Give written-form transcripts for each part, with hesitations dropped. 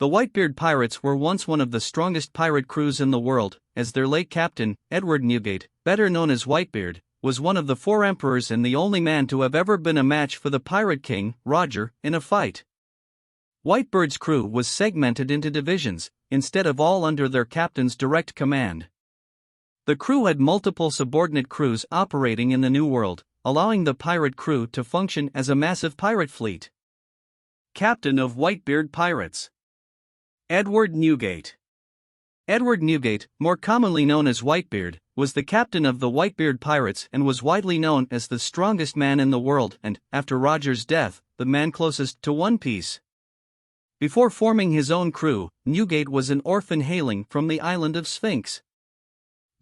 The Whitebeard Pirates were once one of the strongest pirate crews in the world, as their late captain, Edward Newgate, better known as Whitebeard, was one of the four emperors and the only man to have ever been a match for the pirate king, Roger, in a fight. Whitebeard's crew was segmented into divisions, instead of all under their captain's direct command. The crew had multiple subordinate crews operating in the New World, allowing the pirate crew to function as a massive pirate fleet. Captain of Whitebeard Pirates: Edward Newgate. Edward Newgate, more commonly known as Whitebeard, was the captain of the Whitebeard Pirates and was widely known as the strongest man in the world and, after Roger's death, the man closest to One Piece. Before forming his own crew, Newgate was an orphan hailing from the island of Sphinx.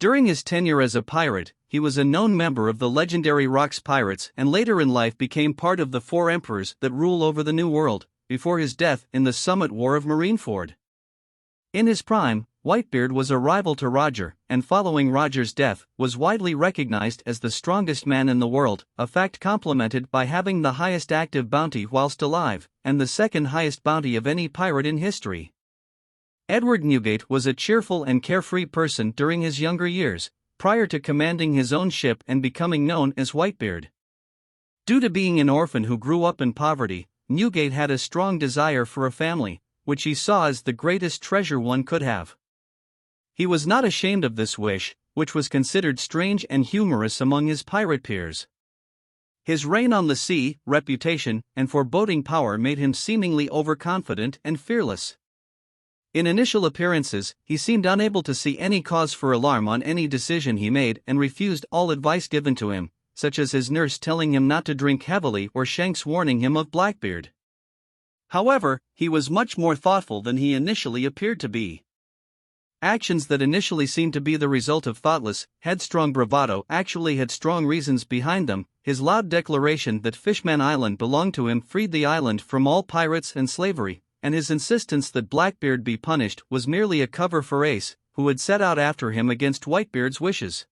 During his tenure as a pirate, he was a known member of the legendary Rocks Pirates and later in life became part of the four emperors that rule over the New World, before his death in the Summit War of Marineford. In his prime, Whitebeard was a rival to Roger, and following Roger's death, was widely recognized as the strongest man in the world, a fact complemented by having the highest active bounty whilst alive, and the second highest bounty of any pirate in history. Edward Newgate was a cheerful and carefree person during his younger years, prior to commanding his own ship and becoming known as Whitebeard. Due to being an orphan who grew up in poverty, Newgate had a strong desire for a family, which he saw as the greatest treasure one could have. He was not ashamed of this wish, which was considered strange and humorous among his pirate peers. His reign on the sea, reputation, and foreboding power made him seemingly overconfident and fearless. In initial appearances, he seemed unable to see any cause for alarm on any decision he made and refused all advice given to him, such as his nurse telling him not to drink heavily or Shanks warning him of Blackbeard. However, he was much more thoughtful than he initially appeared to be. Actions that initially seemed to be the result of thoughtless, headstrong bravado actually had strong reasons behind them. His loud declaration that Fishman Island belonged to him freed the island from all pirates and slavery, and his insistence that Blackbeard be punished was merely a cover for Ace, who had set out after him against Whitebeard's wishes.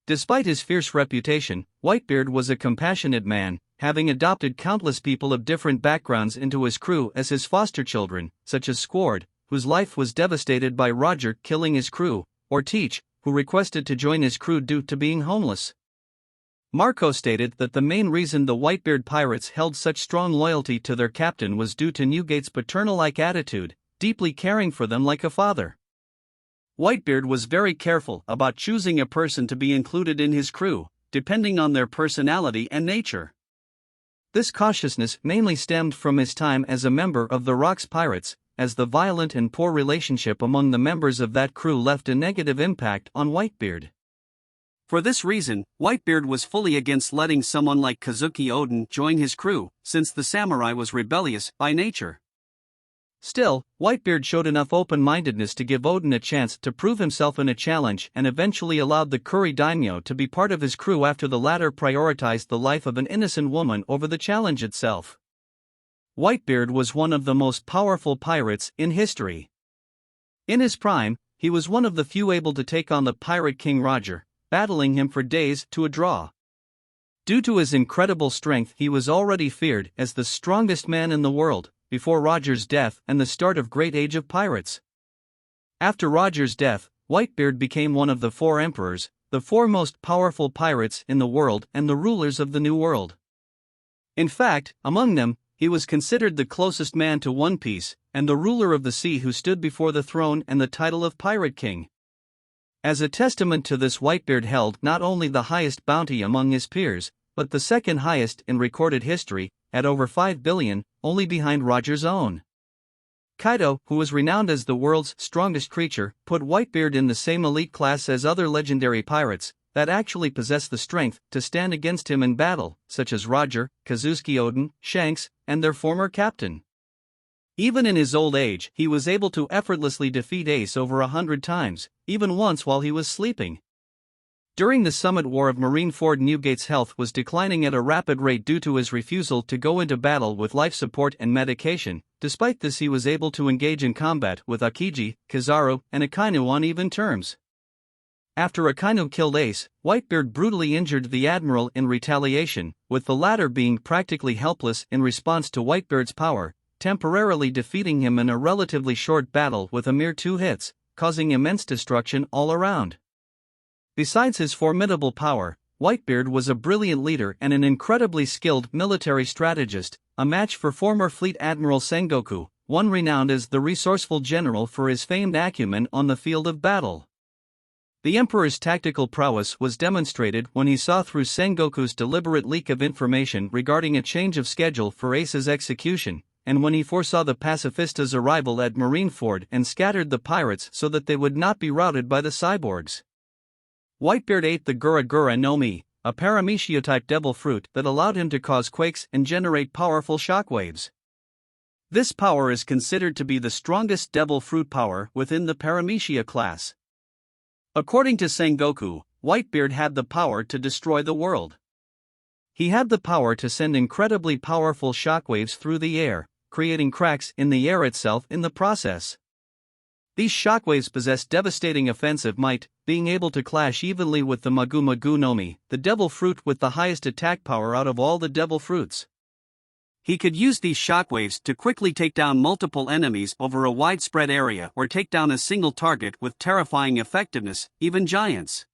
Despite his fierce reputation, Whitebeard was a compassionate man, having adopted countless people of different backgrounds into his crew as his foster children, such as Squard, whose life was devastated by Roger killing his crew, or Teach, who requested to join his crew due to being homeless. Marco stated that the main reason the Whitebeard Pirates held such strong loyalty to their captain was due to Newgate's paternal-like attitude, deeply caring for them like a father. Whitebeard was very careful about choosing a person to be included in his crew, depending on their personality and nature. This cautiousness mainly stemmed from his time as a member of the Rocks Pirates, as the violent and poor relationship among the members of that crew left a negative impact on Whitebeard. For this reason, Whitebeard was fully against letting someone like Kazuki Oden join his crew, since the samurai was rebellious by nature. Still, Whitebeard showed enough open-mindedness to give Oden a chance to prove himself in a challenge and eventually allowed the Curry daimyo to be part of his crew after the latter prioritized the life of an innocent woman over the challenge itself. Whitebeard was one of the most powerful pirates in history. In his prime, he was one of the few able to take on the pirate king Roger, battling him for days to a draw. Due to his incredible strength, he was already feared as the strongest man in the world, before Roger's death and the start of Great Age of Pirates. After Roger's death, Whitebeard became one of the four emperors, the four most powerful pirates in the world and the rulers of the New World. In fact, among them, he was considered the closest man to One Piece, and the ruler of the sea who stood before the throne and the title of Pirate King. As a testament to this, Whitebeard held not only the highest bounty among his peers, but the second highest in recorded history, at over 5 billion, only behind Roger's own. Kaido, who was renowned as the world's strongest creature, put Whitebeard in the same elite class as other legendary pirates that actually possessed the strength to stand against him in battle, such as Roger, Kazuki Oden, Shanks, and their former captain. Even in his old age, he was able to effortlessly defeat Ace over 100 times, even once while he was sleeping. During the Summit War of Marineford, Newgate's health was declining at a rapid rate due to his refusal to go into battle with life support and medication. Despite this, he was able to engage in combat with Akiji, Kizaru, and Akainu on even terms. After Akainu killed Ace, Whitebeard brutally injured the admiral in retaliation, with the latter being practically helpless in response to Whitebeard's power. temporarily defeating him in a relatively short battle with a mere 2 hits, causing immense destruction all around. Besides his formidable power, Whitebeard was a brilliant leader and an incredibly skilled military strategist, a match for former Fleet Admiral Sengoku, one renowned as the resourceful general for his famed acumen on the field of battle. The Emperor's tactical prowess was demonstrated when he saw through Sengoku's deliberate leak of information regarding a change of schedule for Ace's execution, and when he foresaw the pacifistas' arrival at Marineford and scattered the pirates so that they would not be routed by the cyborgs. Whitebeard ate the Gura Gura no Mi, a paramecia-type devil fruit that allowed him to cause quakes and generate powerful shockwaves. This power is considered to be the strongest devil fruit power within the paramecia class. According to Sengoku, Whitebeard had the power to destroy the world. He had the power to send incredibly powerful shockwaves through the air, creating cracks in the air itself in the process. These shockwaves possess devastating offensive might, being able to clash evenly with the Magu Magu no Mi, the devil fruit with the highest attack power out of all the devil fruits. He could use these shockwaves to quickly take down multiple enemies over a widespread area or take down a single target with terrifying effectiveness, even giants.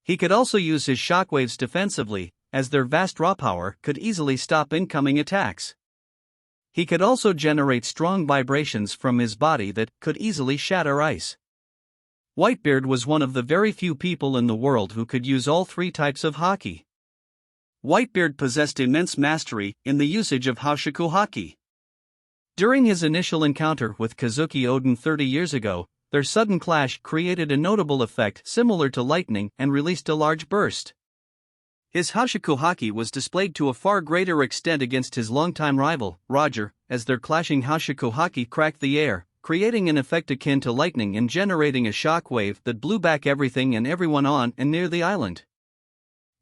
He could also use his shockwaves defensively, as their vast raw power could easily stop incoming attacks. He could also generate strong vibrations from his body that could easily shatter ice. Whitebeard was one of the very few people in the world who could use all 3 types of haki. Whitebeard possessed immense mastery in the usage of Hoshiku haki. During his initial encounter with Kazuki Oden 30 years ago, their sudden clash created a notable effect similar to lightning and released a large burst. His Hoshiku haki was displayed to a far greater extent against his longtime rival, Roger, as their clashing Hoshiku haki cracked the air, creating an effect akin to lightning and generating a shock wave that blew back everything and everyone on and near the island.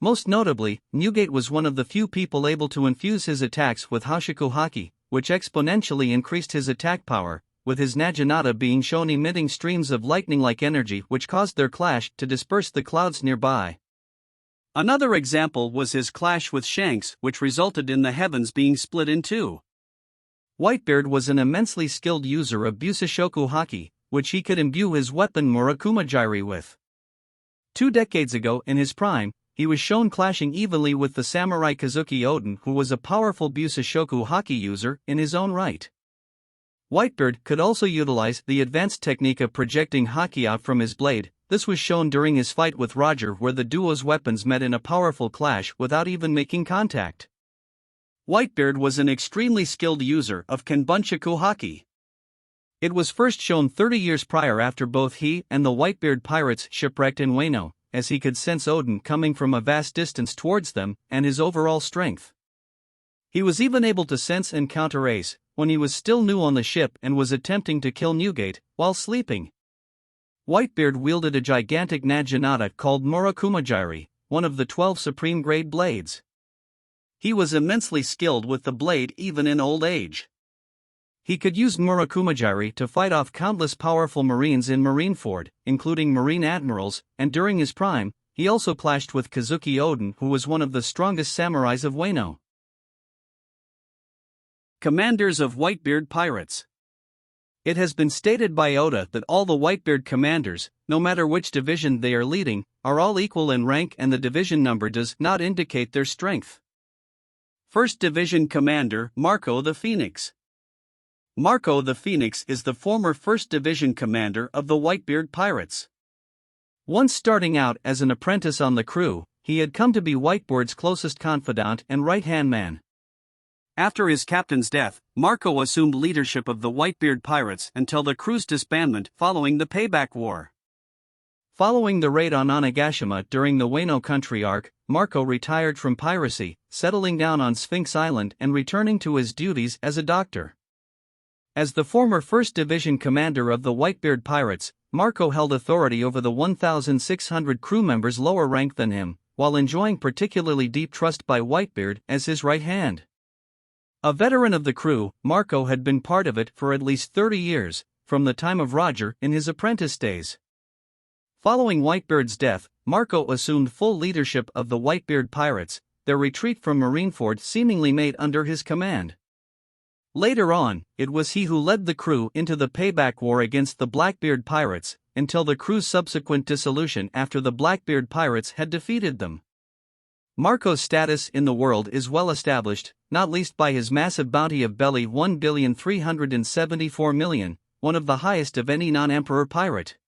Most notably, Newgate was one of the few people able to infuse his attacks with Hoshiku haki, which exponentially increased his attack power, with his Naginata being shown emitting streams of lightning-like energy which caused their clash to disperse the clouds nearby. Another example was his clash with Shanks, which resulted in the heavens being split in 2. Whitebeard was an immensely skilled user of Busashoku haki, which he could imbue his weapon Murakumajiri with. 2 decades ago in his prime, he was shown clashing evenly with the samurai Kazuki Oden, who was a powerful Busashoku haki user in his own right. Whitebeard could also utilize the advanced technique of projecting haki out from his blade. This was shown during his fight with Roger, where the duo's weapons met in a powerful clash without even making contact. Whitebeard was an extremely skilled user of Kenbunchaku haki. It was first shown 30 years prior after both he and the Whitebeard Pirates shipwrecked in Wano, as he could sense Oden coming from a vast distance towards them and his overall strength. He was even able to sense and counter Ace when he was still new on the ship and was attempting to kill Newgate while sleeping. Whitebeard wielded a gigantic Naginata called Murakumajiri, one of the 12 supreme grade blades. He was immensely skilled with the blade even in old age. He could use Murakumajiri to fight off countless powerful marines in Marineford, including marine admirals, and during his prime, he also clashed with Kazuki Oden, who was one of the strongest samurais of Wano. Commanders of Whitebeard Pirates. It has been stated by Oda that all the Whitebeard commanders, no matter which division they are leading, are all equal in rank and the division number does not indicate their strength. 1st Division Commander Marco the Phoenix. Marco the Phoenix is the former 1st Division commander of the Whitebeard Pirates. Once starting out as an apprentice on the crew, he had come to be Whitebeard's closest confidant and right-hand man. After his captain's death, Marco assumed leadership of the Whitebeard Pirates until the crew's disbandment following the Payback War. Following the raid on Onigashima during the Wano Country arc, Marco retired from piracy, settling down on Sphinx Island and returning to his duties as a doctor. As the former 1st Division commander of the Whitebeard Pirates, Marco held authority over the 1,600 crew members lower ranked than him, while enjoying particularly deep trust by Whitebeard as his right hand. A veteran of the crew, Marco had been part of it for at least 30 years, from the time of Roger in his apprentice days. Following Whitebeard's death, Marco assumed full leadership of the Whitebeard Pirates, their retreat from Marineford seemingly made under his command. Later on, it was he who led the crew into the payback war against the Blackbeard Pirates, until the crew's subsequent dissolution after the Blackbeard Pirates had defeated them. Marco's status in the world is well established, not least by his massive bounty of belly 1,374,000,000, one of the highest of any non-emperor pirate.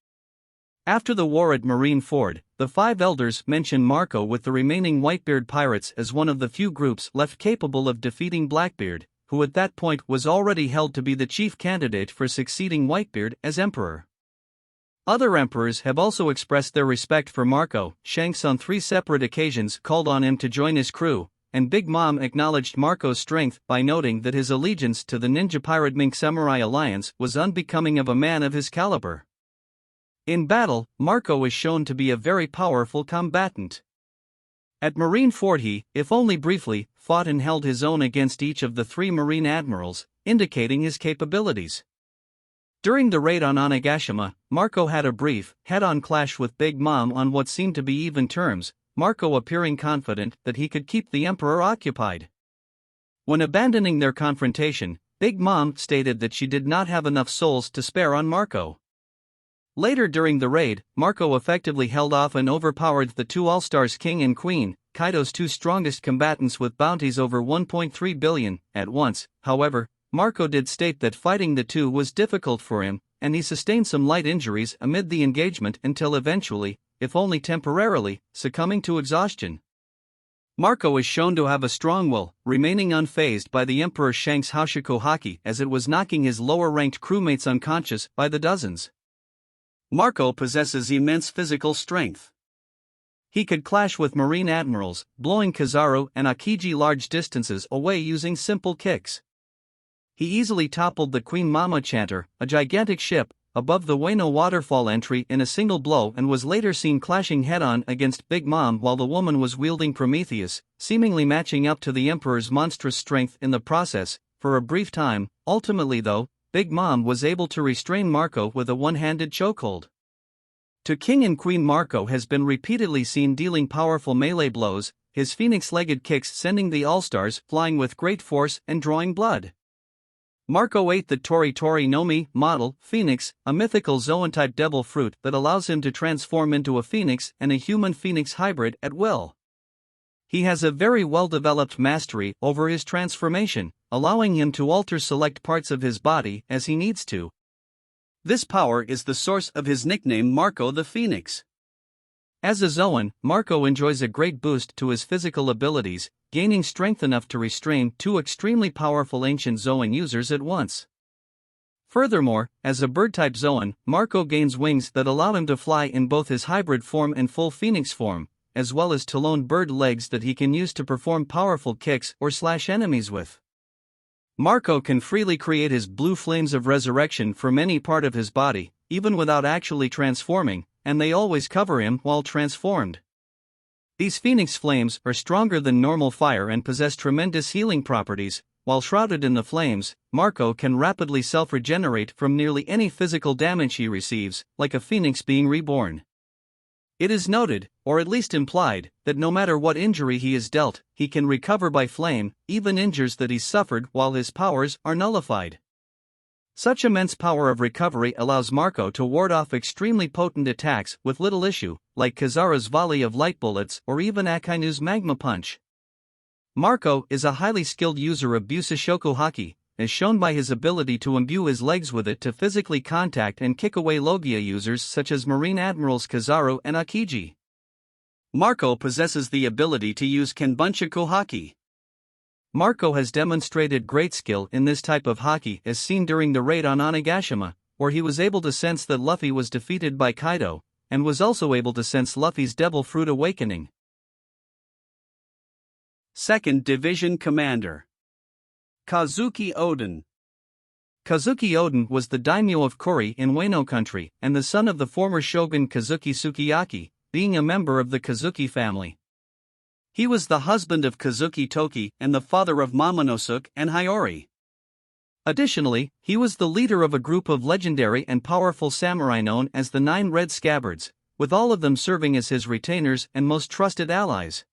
After the war at Marine Ford, the five elders mention Marco with the remaining Whitebeard pirates as one of the few groups left capable of defeating Blackbeard, who at that point was already held to be the chief candidate for succeeding Whitebeard as emperor. Other emperors have also expressed their respect for Marco. Shanks on 3 separate occasions called on him to join his crew, and Big Mom acknowledged Marco's strength by noting that his allegiance to the ninja pirate Mink Samurai alliance was unbecoming of a man of his caliber. In battle, Marco is shown to be a very powerful combatant. At Marine Ford he, if only briefly, fought and held his own against each of the 3 Marine admirals, indicating his capabilities. During the raid on Onigashima, Marco had a brief, head-on clash with Big Mom on what seemed to be even terms, Marco appearing confident that he could keep the emperor occupied. When abandoning their confrontation, Big Mom stated that she did not have enough souls to spare on Marco. Later during the raid, Marco effectively held off and overpowered the 2 All-Stars King and Queen, Kaido's 2 strongest combatants with bounties over 1.3 billion, at once. However, Marco did state that fighting the 2 was difficult for him, and he sustained some light injuries amid the engagement until eventually, if only temporarily, succumbing to exhaustion. Marco is shown to have a strong will, remaining unfazed by the Emperor Shank's Hoshiko Haki as it was knocking his lower-ranked crewmates unconscious by the dozens. Marco possesses immense physical strength. He could clash with Marine admirals, blowing Kizaru and Akiji large distances away using simple kicks. He easily toppled the Queen Mama Chanter, a gigantic ship, above the Ueno waterfall entry in a single blow and was later seen clashing head-on against Big Mom while the woman was wielding Prometheus, seemingly matching up to the Emperor's monstrous strength in the process. For a brief time, ultimately though, Big Mom was able to restrain Marco with a one-handed chokehold. To King and Queen Marco has been repeatedly seen dealing powerful melee blows, his phoenix-legged kicks sending the All-Stars flying with great force and drawing blood. Marco ate the Tori Tori no Mi model Phoenix, a mythical Zoan-type devil fruit that allows him to transform into a phoenix and a human-phoenix hybrid at will. He has a very well-developed mastery over his transformation, allowing him to alter select parts of his body as he needs to. This power is the source of his nickname Marco the Phoenix. As a Zoan, Marco enjoys a great boost to his physical abilities, gaining strength enough to restrain 2 extremely powerful ancient Zoan users at once. Furthermore, as a bird-type Zoan, Marco gains wings that allow him to fly in both his hybrid form and full phoenix form, as well as talon bird legs that he can use to perform powerful kicks or slash enemies with. Marco can freely create his blue flames of resurrection from any part of his body, even without actually transforming, and they always cover him while transformed. These phoenix flames are stronger than normal fire and possess tremendous healing properties. While shrouded in the flames, Marco can rapidly self-regenerate from nearly any physical damage he receives, like a phoenix being reborn. It is noted, or at least implied, that no matter what injury he is dealt, he can recover by flame, even injuries that he suffered while his powers are nullified. Such immense power of recovery allows Marco to ward off extremely potent attacks with little issue, like Kizaru's volley of light bullets or even Akainu's magma punch. Marco is a highly skilled user of Busashoku Haki, as shown by his ability to imbue his legs with it to physically contact and kick away Logia users such as Marine Admirals Kizaru and Akiji. Marco possesses the ability to use Kenbunchaku Haki. Marco has demonstrated great skill in this type of haki as seen during the raid on Onigashima, where he was able to sense that Luffy was defeated by Kaido, and was also able to sense Luffy's Devil Fruit awakening. 2nd Division Commander Kazuki Oden. Kazuki Oden was the daimyo of Kuri in Ueno country, and the son of the former shogun Kazuki Sukiyaki, being a member of the Kazuki family. He was the husband of Kazuki Toki and the father of Momonosuke and Hiyori. Additionally, he was the leader of a group of legendary and powerful samurai known as the 9 Red Scabbards, with all of them serving as his retainers and most trusted allies.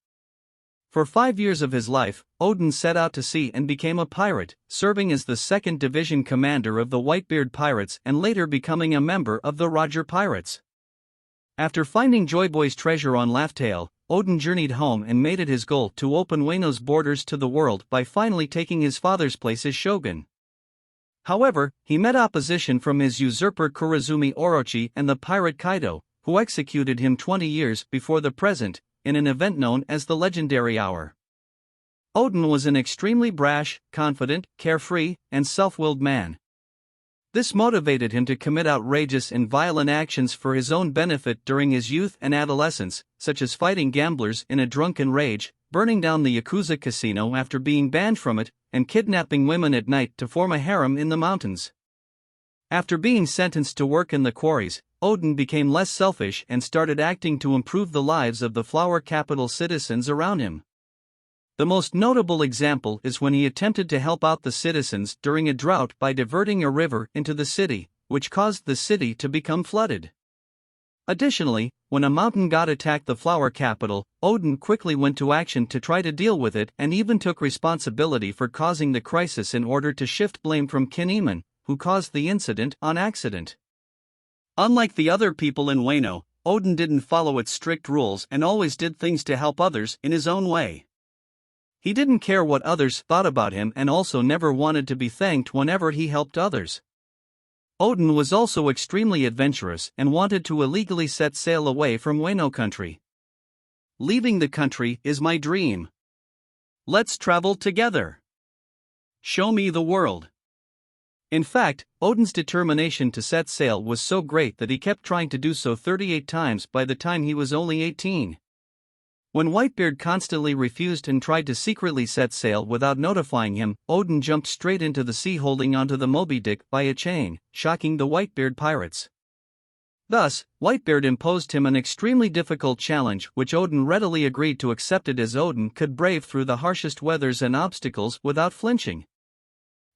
For 5 years of his life, Odin set out to sea and became a pirate, serving as the 2nd Division commander of the Whitebeard Pirates and later becoming a member of the Roger Pirates. After finding Joyboy's treasure on Laugh-Tale, Odin journeyed home and made it his goal to open Wano's borders to the world by finally taking his father's place as shogun. However, he met opposition from his usurper Kurozumi Orochi and the pirate Kaido, who executed him 20 years before the present, in an event known as the Legendary Hour. Odin was an extremely brash, confident, carefree, and self-willed man. This motivated him to commit outrageous and violent actions for his own benefit during his youth and adolescence, such as fighting gamblers in a drunken rage, burning down the Yakuza casino after being banned from it, and kidnapping women at night to form a harem in the mountains. After being sentenced to work in the quarries, Odin became less selfish and started acting to improve the lives of the flower capital citizens around him. The most notable example is when he attempted to help out the citizens during a drought by diverting a river into the city, which caused the city to become flooded. Additionally, when a mountain god attacked the flower capital, Odin quickly went to action to try to deal with it and even took responsibility for causing the crisis in order to shift blame from Kinemon, who caused the incident on accident. Unlike the other people in Wano, Odin didn't follow its strict rules and always did things to help others in his own way. He didn't care what others thought about him and also never wanted to be thanked whenever he helped others. Odin was also extremely adventurous and wanted to illegally set sail away from Wano country. Leaving the country is my dream. Let's travel together. Show me the world. In fact, Odin's determination to set sail was so great that he kept trying to do so 38 times by the time he was only 18. When Whitebeard constantly refused and tried to secretly set sail without notifying him, Odin jumped straight into the sea holding onto the Moby Dick by a chain, shocking the Whitebeard pirates. Thus, Whitebeard imposed him an extremely difficult challenge which Odin readily agreed to accept it as Odin could brave through the harshest weathers and obstacles without flinching.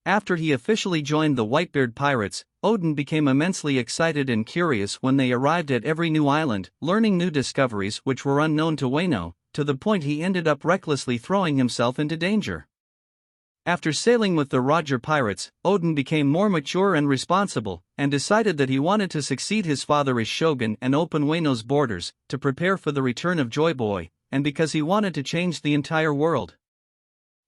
After he officially joined the Whitebeard Pirates, Odin became immensely excited and curious when they arrived at every new island, learning new discoveries which were unknown to Wano, to the point he ended up recklessly throwing himself into danger. After sailing with the Roger Pirates, Odin became more mature and responsible, and decided that he wanted to succeed his father as shogun and open Wano's borders, to prepare for the return of Joy Boy, and because he wanted to change the entire world.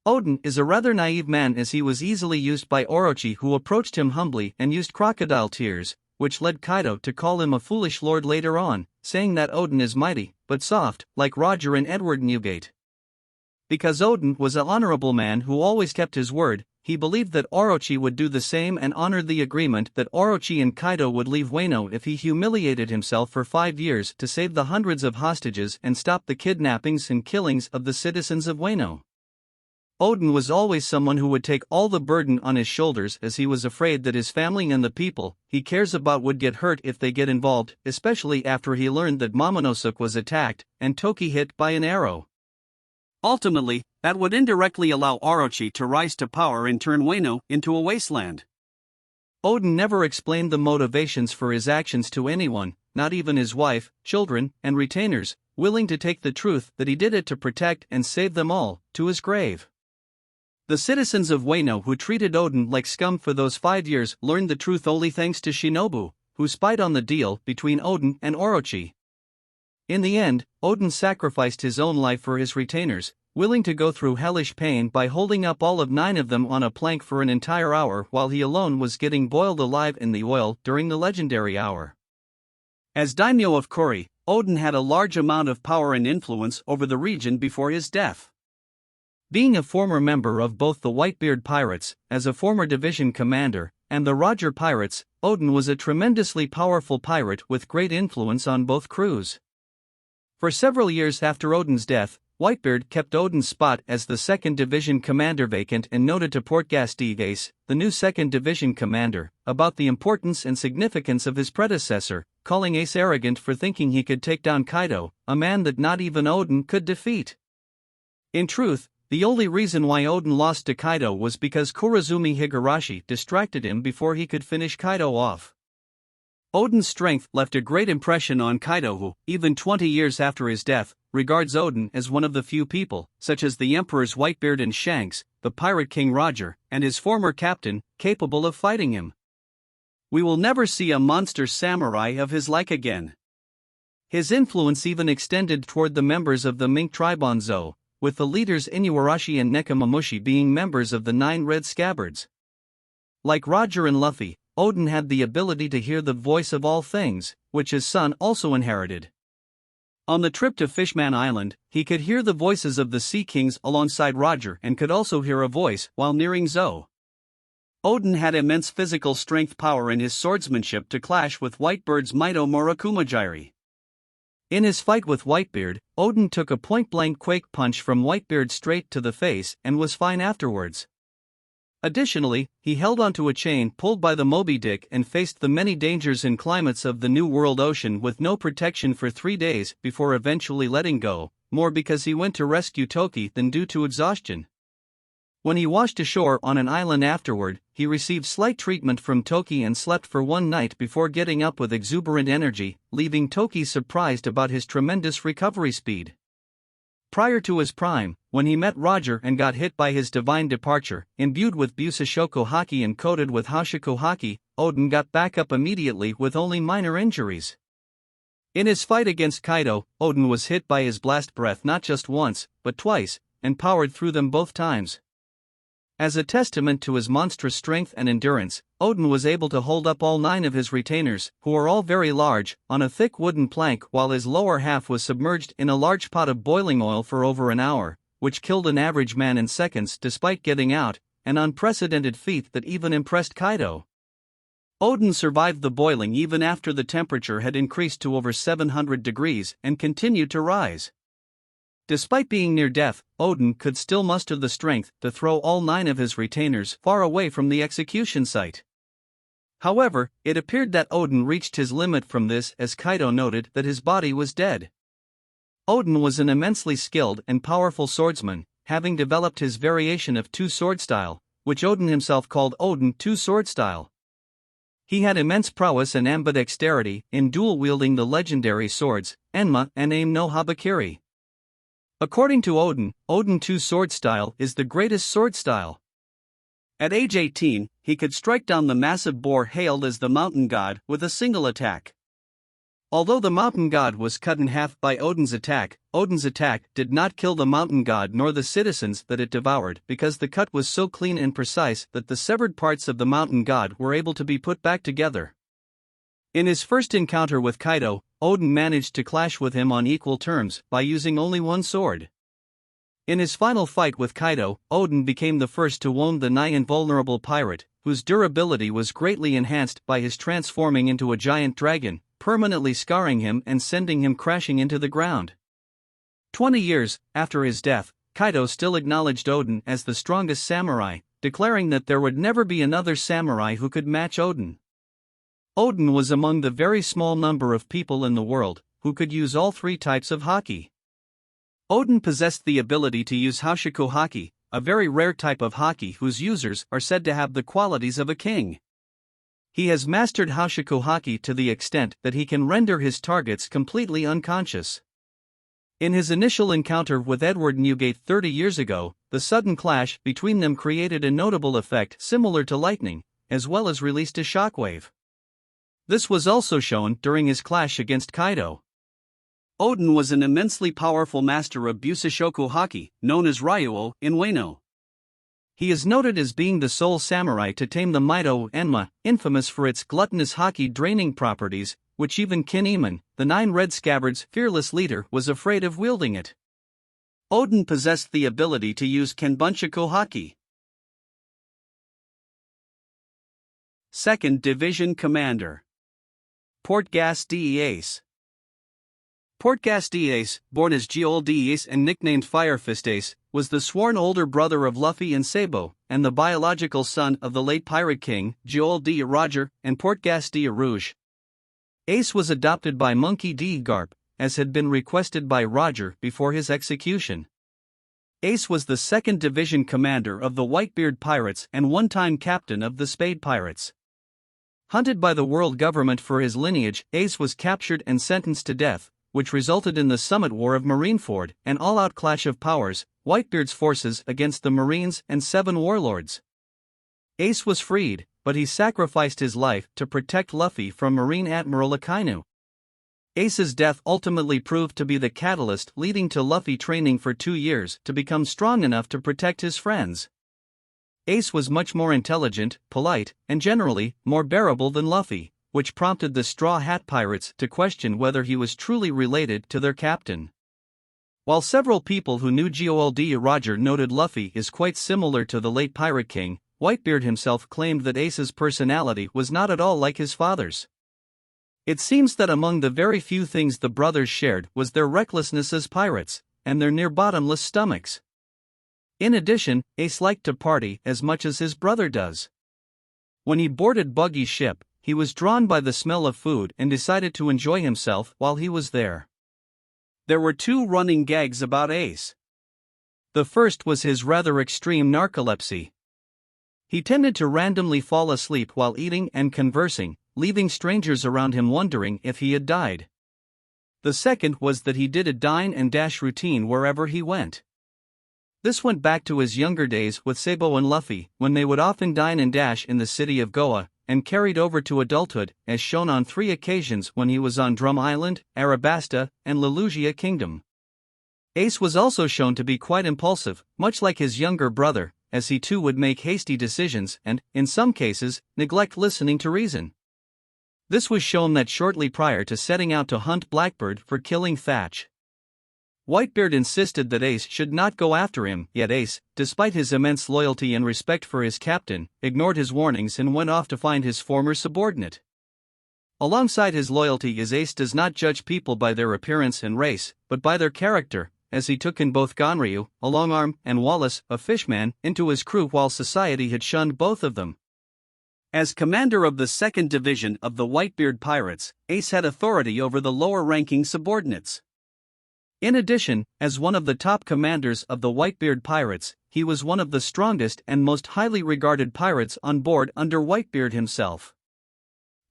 Odin is a rather naive man as he was easily used by Orochi, who approached him humbly and used crocodile tears, which led Kaido to call him a foolish lord later on, saying that Odin is mighty, but soft, like Roger and Edward Newgate. Because Odin was an honorable man who always kept his word, he believed that Orochi would do the same and honored the agreement that Orochi and Kaido would leave Wano if he humiliated himself for 5 years to save the hundreds of hostages and stop the kidnappings and killings of the citizens of Wano. Odin was always someone who would take all the burden on his shoulders as he was afraid that his family and the people he cares about would get hurt if they get involved, especially after he learned that Momonosuke was attacked and Toki hit by an arrow. Ultimately, that would indirectly allow Orochi to rise to power and turn Wano into a wasteland. Odin never explained the motivations for his actions to anyone, not even his wife, children, and retainers, willing to take the truth that he did it to protect and save them all, to his grave. The citizens of Wano who treated Odin like scum for those 5 years learned the truth only thanks to Shinobu, who spied on the deal between Odin and Orochi. In the end, Odin sacrificed his own life for his retainers, willing to go through hellish pain by holding up all of 9 of them on a plank for an entire hour while he alone was getting boiled alive in the oil during the legendary hour. As daimyo of Kori, Odin had a large amount of power and influence over the region before his death. Being a former member of both the Whitebeard Pirates, as a former division commander, and the Roger Pirates, Odin was a tremendously powerful pirate with great influence on both crews. For several years after Odin's death, Whitebeard kept Odin's spot as the 2nd Division commander vacant and noted to Portgas Ace, the new 2nd Division commander, about the importance and significance of his predecessor, calling Ace arrogant for thinking he could take down Kaido, a man that not even Odin could defeat. In truth, the only reason why Odin lost to Kaido was because Kurozumi Higurashi distracted him before he could finish Kaido off. Odin's strength left a great impression on Kaido who, even 20 years after his death, regards Odin as one of the few people, such as the Emperors Whitebeard and Shanks, the Pirate King Roger, and his former captain, capable of fighting him. We will never see a monster samurai of his like again. His influence even extended toward the members of the Mink tribe on Zou, with the leaders Inuarashi and Nekomamushi being members of the 9 Red Scabbards. Like Roger and Luffy, Odin had the ability to hear the voice of all things, which his son also inherited. On the trip to Fishman Island, he could hear the voices of the Sea Kings alongside Roger and could also hear a voice while nearing Zou. Odin had immense physical strength power in his swordsmanship to clash with Whitebeard's Mito Murakumajiri. In his fight with Whitebeard, Odin took a point-blank quake punch from Whitebeard straight to the face and was fine afterwards. Additionally, he held onto a chain pulled by the Moby Dick and faced the many dangers and climates of the New World Ocean with no protection for 3 days before eventually letting go, more because he went to rescue Toki than due to exhaustion. When he washed ashore on an island afterward, he received slight treatment from Toki and slept for 1 night before getting up with exuberant energy, leaving Toki surprised about his tremendous recovery speed. Prior to his prime, when he met Roger and got hit by his divine departure, imbued with Busashoko Haki and coated with Hashiko Haki, Odin got back up immediately with only minor injuries. In his fight against Kaido, Odin was hit by his blast breath not just once, but twice, and powered through them both times. As a testament to his monstrous strength and endurance, Odin was able to hold up all 9 of his retainers, who are all very large, on a thick wooden plank while his lower half was submerged in a large pot of boiling oil for over an hour, which killed an average man in seconds despite getting out, an unprecedented feat that even impressed Kaido. Odin survived the boiling even after the temperature had increased to over 700 degrees and continued to rise. Despite being near death, Odin could still muster the strength to throw all 9 of his retainers far away from the execution site. However, it appeared that Odin reached his limit from this as Kaido noted that his body was dead. Odin was an immensely skilled and powerful swordsman, having developed his variation of two-sword style, which Odin himself called Odin two-sword style. He had immense prowess and ambidexterity in dual-wielding the legendary swords, Enma and Aim no Habakiri. According to Odin, Odin two-sword style is the greatest sword style. At age 18, he could strike down the massive boar hailed as the Mountain God with a single attack. Although the Mountain God was cut in half by Odin's attack did not kill the Mountain God nor the citizens that it devoured because the cut was so clean and precise that the severed parts of the Mountain God were able to be put back together. In his first encounter with Kaido, Odin managed to clash with him on equal terms by using only one sword. In his final fight with Kaido, Odin became the first to wound the nigh invulnerable pirate, whose durability was greatly enhanced by his transforming into a giant dragon, permanently scarring him and sending him crashing into the ground. 20 years after his death, Kaido still acknowledged Odin as the strongest samurai, declaring that there would never be another samurai who could match Odin. Odin was among the very small number of people in the world who could use all 3 types of haki. Odin possessed the ability to use Hashiko Haki, a very rare type of haki whose users are said to have the qualities of a king. He has mastered Hashiko Haki to the extent that he can render his targets completely unconscious. In his initial encounter with Edward Newgate 30 years ago, the sudden clash between them created a notable effect similar to lightning, as well as released a shockwave. This was also shown during his clash against Kaido. Odin was an immensely powerful master of Busashoku Haki, known as Ryuo in Wano. He is noted as being the sole samurai to tame the Mito Enma, infamous for its gluttonous haki draining properties, which even Kinemon, the 9 Red Scabbards' fearless leader, was afraid of wielding it. Odin possessed the ability to use Kenbunshoku Haki. 2nd Division Commander Portgas D. Ace. Portgas D. Ace, born as Gol D. Ace and nicknamed Firefist Ace, was the sworn older brother of Luffy and Sabo, and the biological son of the late Pirate King, Gol D. Roger, and Portgas D. Rouge. Ace was adopted by Monkey D. Garp, as had been requested by Roger before his execution. Ace was the 2nd Division commander of the Whitebeard Pirates and one-time captain of the Spade Pirates. Hunted by the world government for his lineage, Ace was captured and sentenced to death, which resulted in the Summit War of Marineford, an all-out clash of powers, Whitebeard's forces against the Marines and 7 warlords. Ace was freed, but he sacrificed his life to protect Luffy from Marine Admiral Akainu. Ace's death ultimately proved to be the catalyst leading to Luffy training for 2 years to become strong enough to protect his friends. Ace was much more intelligent, polite, and generally more bearable than Luffy, which prompted the Straw Hat Pirates to question whether he was truly related to their captain. While several people who knew Gol D Roger noted Luffy is quite similar to the late Pirate King, Whitebeard himself claimed that Ace's personality was not at all like his father's. It seems that among the very few things the brothers shared was their recklessness as pirates, and their near-bottomless stomachs. In addition, Ace liked to party as much as his brother does. When he boarded Buggy's ship, he was drawn by the smell of food and decided to enjoy himself while he was there. There were 2 running gags about Ace. The first was his rather extreme narcolepsy. He tended to randomly fall asleep while eating and conversing, leaving strangers around him wondering if he had died. The second was that he did a dine and dash routine wherever he went. This went back to his younger days with Sabo and Luffy, when they would often dine and dash in the city of Goa, and carried over to adulthood, as shown on 3 occasions when he was on Drum Island, Arabasta, and Lelugia Kingdom. Ace was also shown to be quite impulsive, much like his younger brother, as he too would make hasty decisions and, in some cases, neglect listening to reason. This was shown that shortly prior to setting out to hunt Blackbeard for killing Thatch. Whitebeard insisted that Ace should not go after him, yet Ace, despite his immense loyalty and respect for his captain, ignored his warnings and went off to find his former subordinate. Alongside his loyalty is Ace does not judge people by their appearance and race, but by their character, as he took in both Gonryu, a longarm, and Wallace, a fishman, into his crew while society had shunned both of them. As commander of the 2nd Division of the Whitebeard Pirates, Ace had authority over the lower-ranking subordinates. In addition, as one of the top commanders of the Whitebeard Pirates, he was one of the strongest and most highly regarded pirates on board under Whitebeard himself.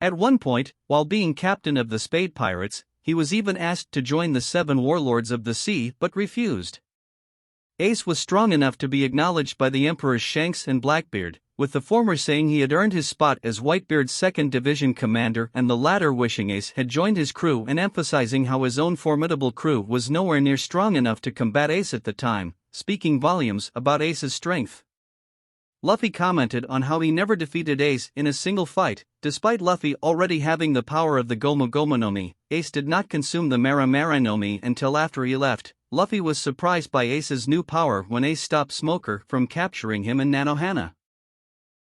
At one point, while being captain of the Spade Pirates, he was even asked to join the 7 warlords of the sea but refused. Ace was strong enough to be acknowledged by the Emperors Shanks and Blackbeard, with the former saying he had earned his spot as Whitebeard's 2nd Division commander and the latter wishing Ace had joined his crew and emphasizing how his own formidable crew was nowhere near strong enough to combat Ace at the time, speaking volumes about Ace's strength. Luffy commented on how he never defeated Ace in a single fight. Despite Luffy already having the power of the Gomu Gomu no Mi, Ace did not consume the Mara Mara no Mi until after he left. Luffy was surprised by Ace's new power when Ace stopped Smoker from capturing him in Nanohana.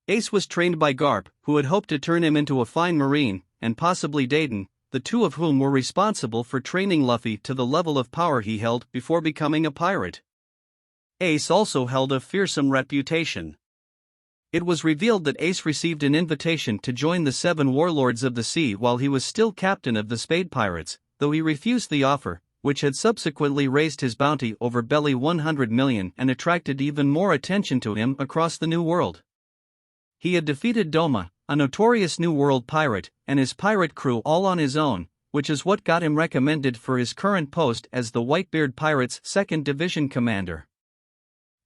Ace was trained by Garp, who had hoped to turn him into a fine marine, and possibly Dayton, the two of whom were responsible for training Luffy to the level of power he held before becoming a pirate. Ace also held a fearsome reputation. It was revealed that Ace received an invitation to join the 7 warlords of the sea while he was still captain of the Spade Pirates, though he refused the offer, which had subsequently raised his bounty over Belly 100 million and attracted even more attention to him across the New World. He had defeated Doma, a notorious New World pirate, and his pirate crew all on his own, which is what got him recommended for his current post as the Whitebeard Pirates' 2nd Division commander.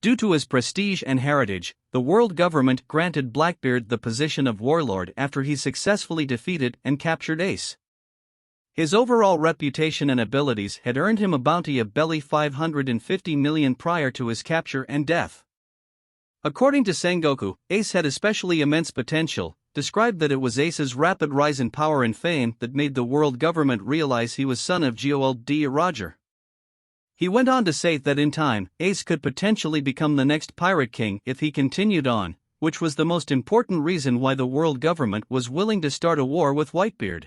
Due to his prestige and heritage, the world government granted Blackbeard the position of warlord after he successfully defeated and captured Ace. His overall reputation and abilities had earned him a bounty of Belly 550 million prior to his capture and death. According to Sengoku, Ace had especially immense potential, described that it was Ace's rapid rise in power and fame that made the world government realize he was son of Gol D Roger. He went on to say that in time, Ace could potentially become the next Pirate King if he continued on, which was the most important reason why the world government was willing to start a war with Whitebeard.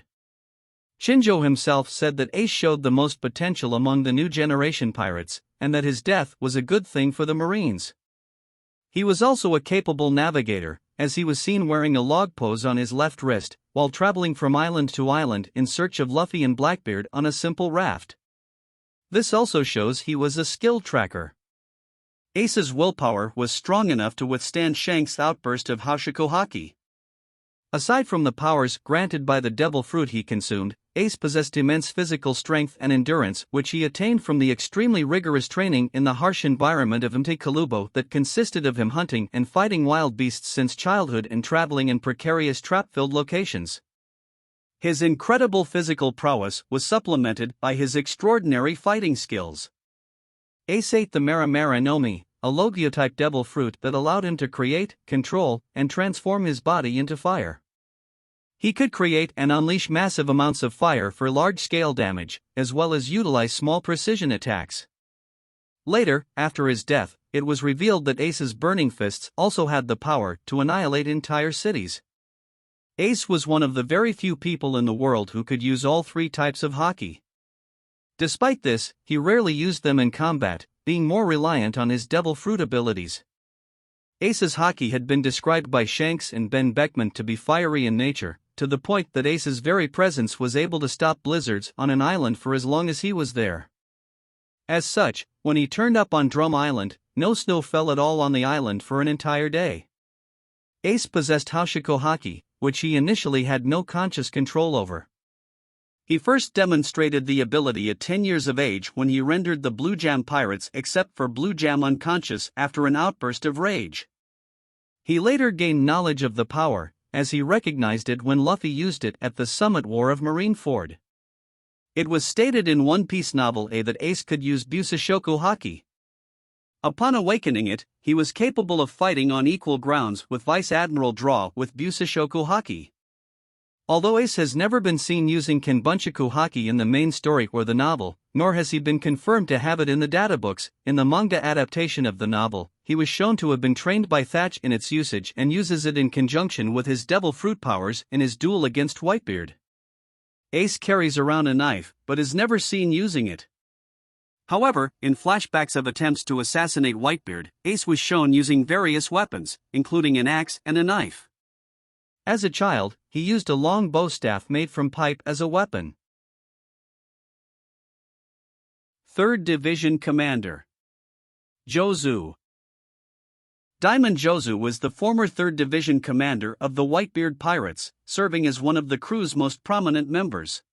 Shinjo himself said that Ace showed the most potential among the new generation pirates, and that his death was a good thing for the Marines. He was also a capable navigator, as he was seen wearing a log pose on his left wrist, while traveling from island to island in search of Luffy and Blackbeard on a simple raft. This also shows he was a skill tracker. Ace's willpower was strong enough to withstand Shanks' outburst of Hashiko Haki. Aside from the powers granted by the devil fruit he consumed, Ace possessed immense physical strength and endurance which he attained from the extremely rigorous training in the harsh environment of Mtekalubo that consisted of him hunting and fighting wild beasts since childhood and traveling in precarious trap-filled locations. His incredible physical prowess was supplemented by his extraordinary fighting skills. Ace ate the Mara Mara no Mi, a Logia-type devil fruit that allowed him to create, control, and transform his body into fire. He could create and unleash massive amounts of fire for large-scale damage, as well as utilize small precision attacks. Later, after his death, it was revealed that Ace's burning fists also had the power to annihilate entire cities. Ace was one of the very few people in the world who could use all three types of haki. Despite this, he rarely used them in combat, being more reliant on his devil fruit abilities. Ace's haki had been described by Shanks and Ben Beckman to be fiery in nature, to the point that Ace's very presence was able to stop blizzards on an island for as long as he was there. As such, when he turned up on Drum Island, no snow fell at all on the island for an entire day. Ace possessed Haushiko haki, which he initially had no conscious control over. He first demonstrated the ability at 10 years of age when he rendered the Blue Jam Pirates except for Blue Jam unconscious after an outburst of rage. He later gained knowledge of the power, as he recognized it when Luffy used it at the Summit War of Marineford. It was stated in One Piece Novel A that Ace could use Busashoku haki. Upon awakening it, he was capable of fighting on equal grounds with Vice Admiral Draw with Busashoku haki. Although Ace has never been seen using Kenbunchaku haki in the main story or the novel, nor has he been confirmed to have it in the databooks, in the manga adaptation of the novel, he was shown to have been trained by Thatch in its usage and uses it in conjunction with his devil fruit powers in his duel against Whitebeard. Ace carries around a knife, but is never seen using it. However, in flashbacks of attempts to assassinate Whitebeard, Ace was shown using various weapons, including an axe and a knife. As a child, he used a long bow staff made from pipe as a weapon. 3rd Division Commander Jozu. Diamond Jozu was the former 3rd Division commander of the Whitebeard Pirates, serving as one of the crew's most prominent members.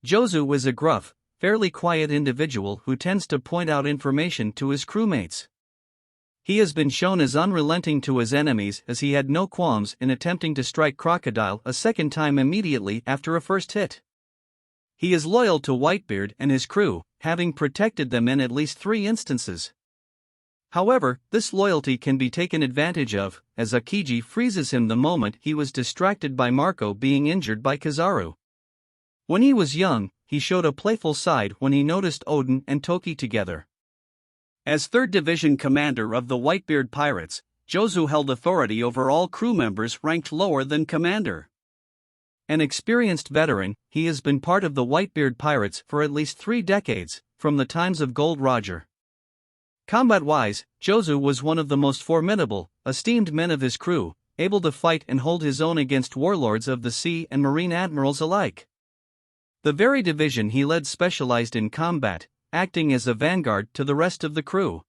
Jozu was a gruff, fairly quiet individual who tends to point out information to his crewmates. He has been shown as unrelenting to his enemies as he had no qualms in attempting to strike Crocodile a second time immediately after a first hit. He is loyal to Whitebeard and his crew, having protected them in at least 3 instances. However, this loyalty can be taken advantage of, as Akiji freezes him the moment he was distracted by Marco being injured by Kizaru. When he was young, he showed a playful side when he noticed Odin and Toki together. As 3rd Division commander of the Whitebeard Pirates, Jozu held authority over all crew members ranked lower than commander. An experienced veteran, he has been part of the Whitebeard Pirates for at least 3 decades, from the times of Gold Roger. Combat-wise, Jozu was one of the most formidable, esteemed men of his crew, able to fight and hold his own against warlords of the sea and marine admirals alike. The very division he led specialized in combat, acting as a vanguard to the rest of the crew.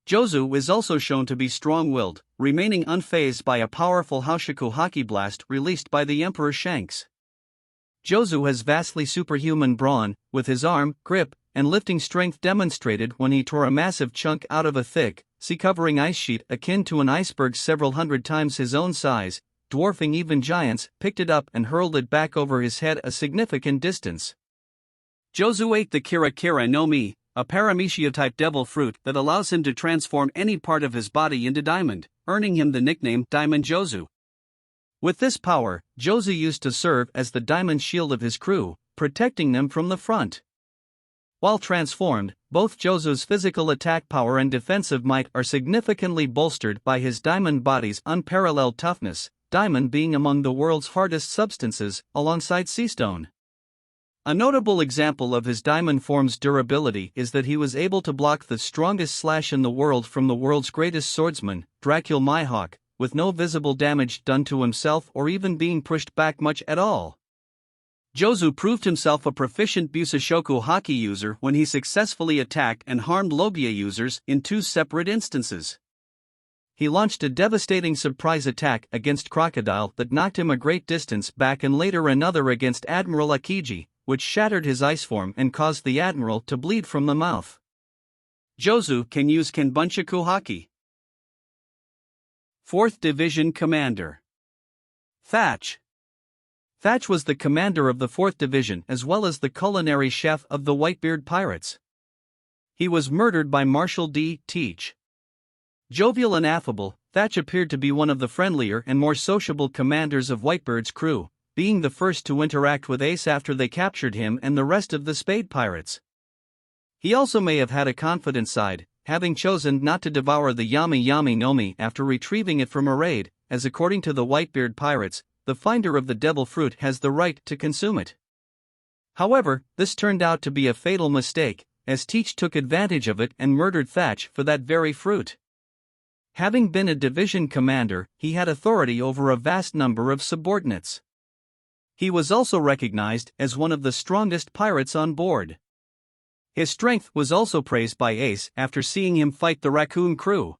Jozu is also shown to be strong-willed, remaining unfazed by a powerful Haushiko haki blast released by the Emperor Shanks. Jozu has vastly superhuman brawn, with his arm, grip, and lifting strength demonstrated when he tore a massive chunk out of a thick, sea-covering ice sheet akin to an iceberg several hundred times his own size, dwarfing even giants, picked it up and hurled it back over his head a significant distance. Jozu ate the Kira Kira no Mi, a paramecia-type devil fruit that allows him to transform any part of his body into diamond, earning him the nickname Diamond Jozu. With this power, Jozu used to serve as the diamond shield of his crew, protecting them from the front. While transformed, both Jozu's physical attack power and defensive might are significantly bolstered by his diamond body's unparalleled toughness, diamond being among the world's hardest substances, alongside seastone. A notable example of his diamond form's durability is that he was able to block the strongest slash in the world from the world's greatest swordsman, Dracul Mihawk, with no visible damage done to himself or even being pushed back much at all. Jozu proved himself a proficient Busashoku haki user when he successfully attacked and harmed Logia users in 2 separate instances. he launched a devastating surprise attack against Crocodile that knocked him a great distance back, and later another against Admiral Akiji, which shattered his ice form and caused the Admiral to bleed from the mouth. Jozu can use Kenbunchaku Haki. 4th Division Commander Thatch. Thatch was the commander of the 4th Division as well as the culinary chef of the Whitebeard Pirates. He was murdered by Marshal D. Teach. Jovial and affable, Thatch appeared to be one of the friendlier and more sociable commanders of Whitebeard's crew, being the first to interact with Ace after they captured him and the rest of the Spade Pirates. He also may have had a confident side, having chosen not to devour the Yami Yami Nomi after retrieving it from a raid, as according to the Whitebeard Pirates, the finder of the devil fruit has the right to consume it. However, this turned out to be a fatal mistake, as Teach took advantage of it and murdered Thatch for that very fruit. Having been a division commander, he had authority over a vast number of subordinates. He was also recognized as one of the strongest pirates on board. His strength was also praised by Ace after seeing him fight the Raccoon crew.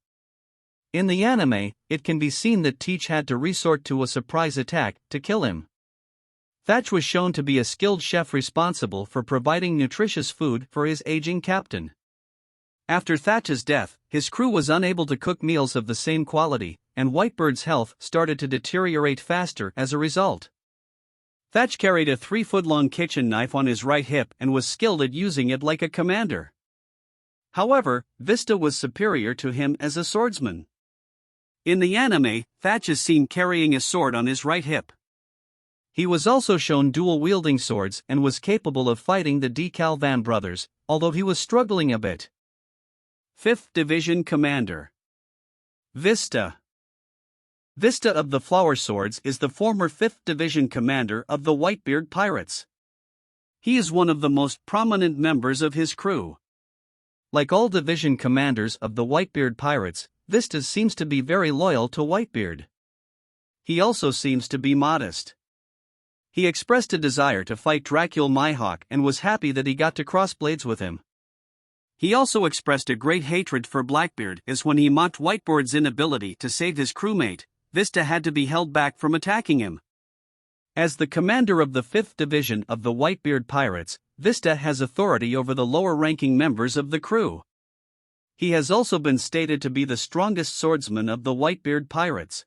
In the anime, it can be seen that Teach had to resort to a surprise attack to kill him. Thatch was shown to be a skilled chef responsible for providing nutritious food for his aging captain. After Thatch's death, his crew was unable to cook meals of the same quality, and Whitebeard's health started to deteriorate faster as a result. Thatch carried a 3-foot-long kitchen knife on his right hip and was skilled at using it like a commander. However, Vista was superior to him as a swordsman. In the anime, Thatch is seen carrying a sword on his right hip. He was also shown dual-wielding swords and was capable of fighting the DeKalvan brothers, although he was struggling a bit. 5th Division Commander Vista. Vista of the Flower Swords is the former 5th Division commander of the Whitebeard Pirates. He is one of the most prominent members of his crew. Like all division commanders of the Whitebeard Pirates, Vista seems to be very loyal to Whitebeard. He also seems to be modest. He expressed a desire to fight Dracul Mihawk and was happy that he got to cross blades with him. He also expressed a great hatred for Blackbeard, as when he mocked Whitebeard's inability to save his crewmate, Vista had to be held back from attacking him. As the commander of the 5th Division of the Whitebeard Pirates, Vista has authority over the lower-ranking members of the crew. He has also been stated to be the strongest swordsman of the Whitebeard Pirates.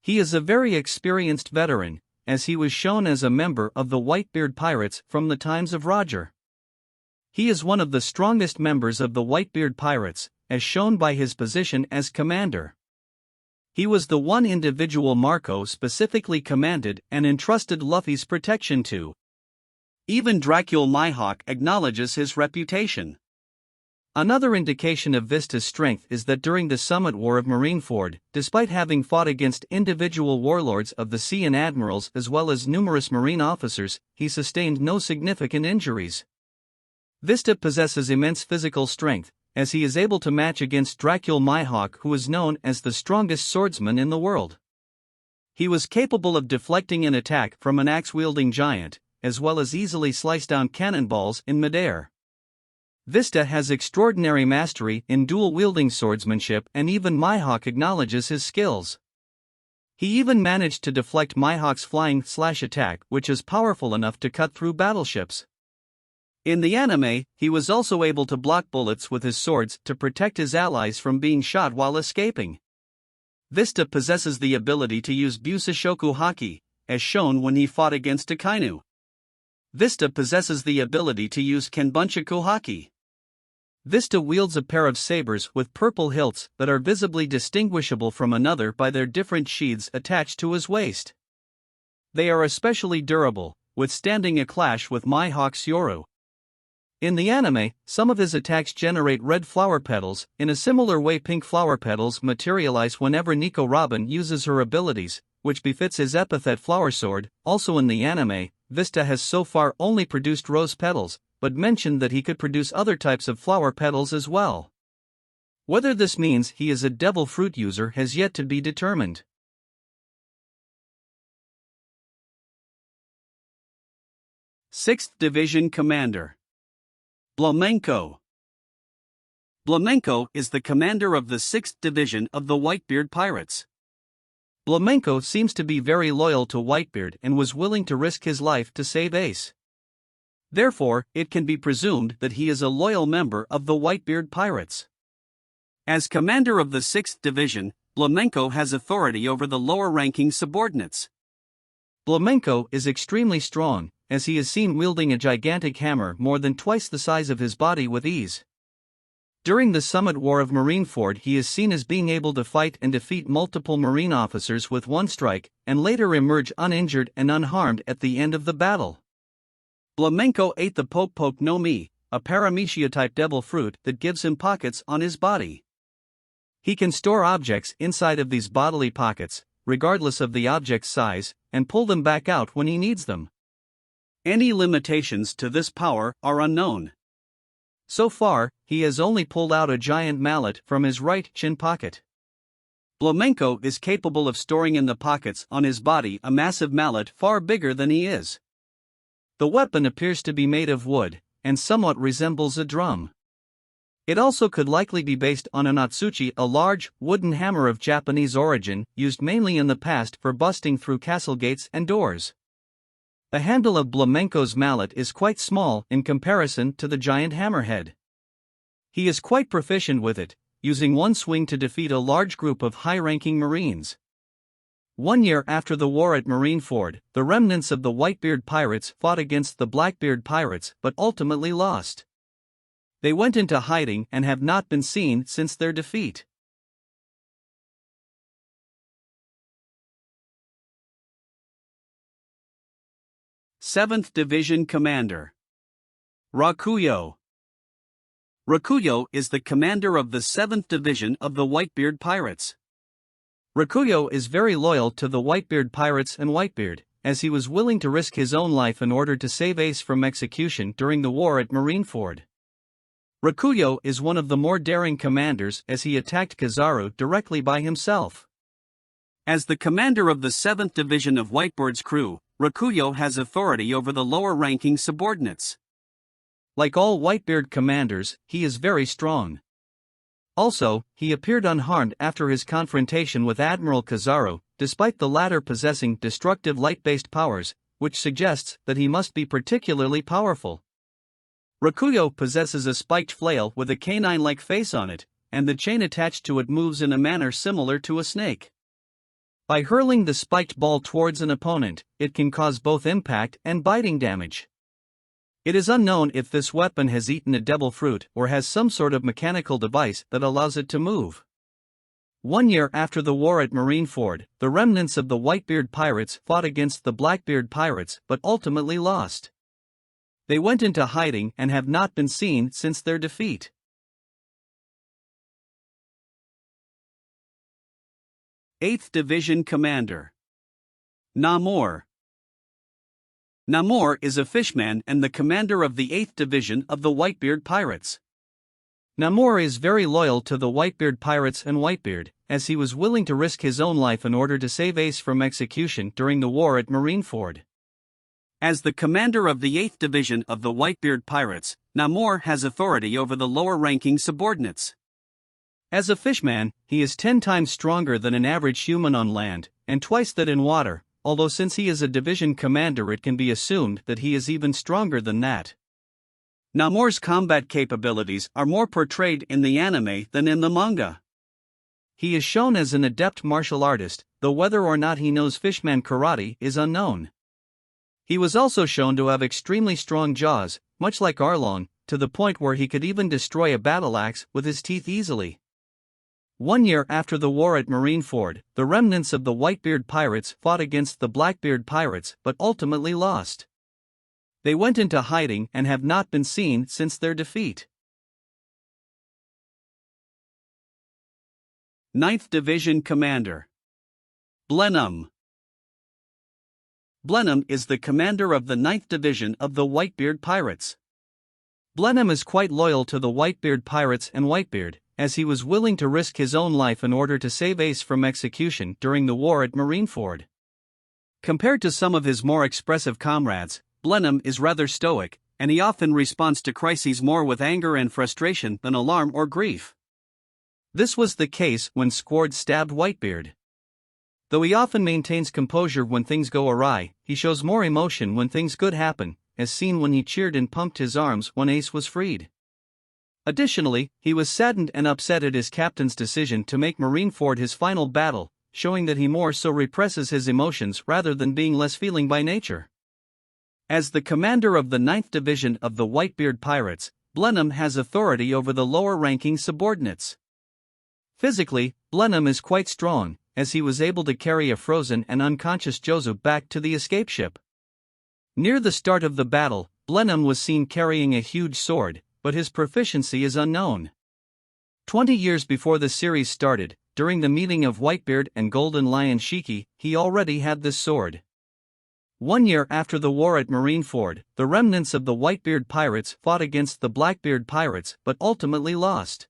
He is a very experienced veteran, as he was shown as a member of the Whitebeard Pirates from the times of Roger. He is one of the strongest members of the Whitebeard Pirates, as shown by his position as commander. He was the one individual Marco specifically commanded and entrusted Luffy's protection to. Even Dracul Mihawk acknowledges his reputation. Another indication of Vista's strength is that during the Summit War of Marineford, despite having fought against individual warlords of the sea and admirals as well as numerous marine officers, he sustained no significant injuries. Vista possesses immense physical strength, as he is able to match against Dracul Mihawk, who is known as the strongest swordsman in the world. He was capable of deflecting an attack from an axe-wielding giant, as well as easily slice down cannonballs in midair. Vista has extraordinary mastery in dual-wielding swordsmanship, and even Mihawk acknowledges his skills. He even managed to deflect Mihawk's flying slash attack, which is powerful enough to cut through battleships. In the anime, he was also able to block bullets with his swords to protect his allies from being shot while escaping. Vista possesses the ability to use Busashoku Haki, as shown when he fought against Akainu. Vista possesses the ability to use Kenbunchaku Haki. Vista wields a pair of sabers with purple hilts that are visibly distinguishable from another by their different sheaths attached to his waist. They are especially durable, withstanding a clash with Mihawk's Yoru. In the anime, some of his attacks generate red flower petals. In a similar way, pink flower petals materialize whenever Nico Robin uses her abilities, which befits his epithet Flower Sword. Also in the anime, Vista has so far only produced rose petals, but mentioned that he could produce other types of flower petals as well. Whether this means he is a devil fruit user has yet to be determined. 6th Division Commander Blomenko. Blamenko is the commander of the 6th Division of the Whitebeard Pirates. Blamenko seems to be very loyal to Whitebeard and was willing to risk his life to save Ace. Therefore, it can be presumed that he is a loyal member of the Whitebeard Pirates. As commander of the 6th Division, Blamenko has authority over the lower-ranking subordinates. Blamenko is extremely strong, as he is seen wielding a gigantic hammer more than twice the size of his body with ease. During the Summit War of Marineford, he is seen as being able to fight and defeat multiple Marine officers with one strike, and later emerge uninjured and unharmed at the end of the battle. Blamenko ate the Poke no Mi, a paramecia-type devil fruit that gives him pockets on his body. He can store objects inside of these bodily pockets, regardless of the object's size, and pull them back out when he needs them. Any limitations to this power are unknown. So far, he has only pulled out a giant mallet from his right chin pocket. Blamenko is capable of storing in the pockets on his body a massive mallet far bigger than he is. The weapon appears to be made of wood, and somewhat resembles a drum. It also could likely be based on an Otsuchi, a large, wooden hammer of Japanese origin, used mainly in the past for busting through castle gates and doors. The handle of Blamenko's mallet is quite small in comparison to the giant hammerhead. He is quite proficient with it, using one swing to defeat a large group of high-ranking Marines. 1 year after the war at Marineford, the remnants of the Whitebeard Pirates fought against the Blackbeard Pirates but ultimately lost. They went into hiding and have not been seen since their defeat. Seventh Division Commander Rakuyo. Rakuyo is the commander of the 7th Division of the Whitebeard Pirates. Rakuyo is very loyal to the Whitebeard Pirates and Whitebeard, as he was willing to risk his own life in order to save Ace from execution during the war at Marineford. Rakuyo is one of the more daring commanders as he attacked Kizaru directly by himself. As the commander of the 7th Division of Whitebeard's crew, Rakuyo has authority over the lower-ranking subordinates. Like all Whitebeard commanders, he is very strong. Also, he appeared unharmed after his confrontation with Admiral Kizaru, despite the latter possessing destructive light-based powers, which suggests that he must be particularly powerful. Rakuyo possesses a spiked flail with a canine-like face on it, and the chain attached to it moves in a manner similar to a snake. By hurling the spiked ball towards an opponent, it can cause both impact and biting damage. It is unknown if this weapon has eaten a devil fruit or has some sort of mechanical device that allows it to move. 1 year after the war at Marineford, the remnants of the Whitebeard Pirates fought against the Blackbeard Pirates but ultimately lost. They went into hiding and have not been seen since their defeat. Eighth Division Commander Namor. Namor is a fishman and the commander of the 8th Division of the Whitebeard Pirates. Namor is very loyal to the Whitebeard Pirates and Whitebeard, as he was willing to risk his own life in order to save Ace from execution during the war at Marineford. As the commander of the 8th Division of the Whitebeard Pirates, Namor has authority over the lower-ranking subordinates. As a fishman, he is 10 times stronger than an average human on land, and twice that in water, although since he is a division commander it can be assumed that he is even stronger than that. Namor's combat capabilities are more portrayed in the anime than in the manga. He is shown as an adept martial artist, though whether or not he knows fishman karate is unknown. He was also shown to have extremely strong jaws, much like Arlong, to the point where he could even destroy a battle axe with his teeth easily. 1 year after the war at Marineford, the remnants of the Whitebeard Pirates fought against the Blackbeard Pirates but ultimately lost. They went into hiding and have not been seen since their defeat. 9th Division Commander Blenheim. Blenheim is the commander of the 9th Division of the Whitebeard Pirates. Blenheim is quite loyal to the Whitebeard Pirates and Whitebeard, as he was willing to risk his own life in order to save Ace from execution during the war at Marineford. Compared to some of his more expressive comrades, Blenheim is rather stoic, and he often responds to crises more with anger and frustration than alarm or grief. This was the case when Squard stabbed Whitebeard. Though he often maintains composure when things go awry, he shows more emotion when things good happen, as seen when he cheered and pumped his arms when Ace was freed. Additionally, he was saddened and upset at his captain's decision to make Marineford his final battle, showing that he more so represses his emotions rather than being less feeling by nature. As the commander of the 9th Division of the Whitebeard Pirates, Blenheim has authority over the lower-ranking subordinates. Physically, Blenheim is quite strong, as he was able to carry a frozen and unconscious Jozu back to the escape ship. Near the start of the battle, Blenheim was seen carrying a huge sword, but his proficiency is unknown. 20 years before the series started, during the meeting of Whitebeard and Golden Lion Shiki, he already had this sword. 1 year after the war at Marineford, the remnants of the Whitebeard Pirates fought against the Blackbeard Pirates but ultimately lost.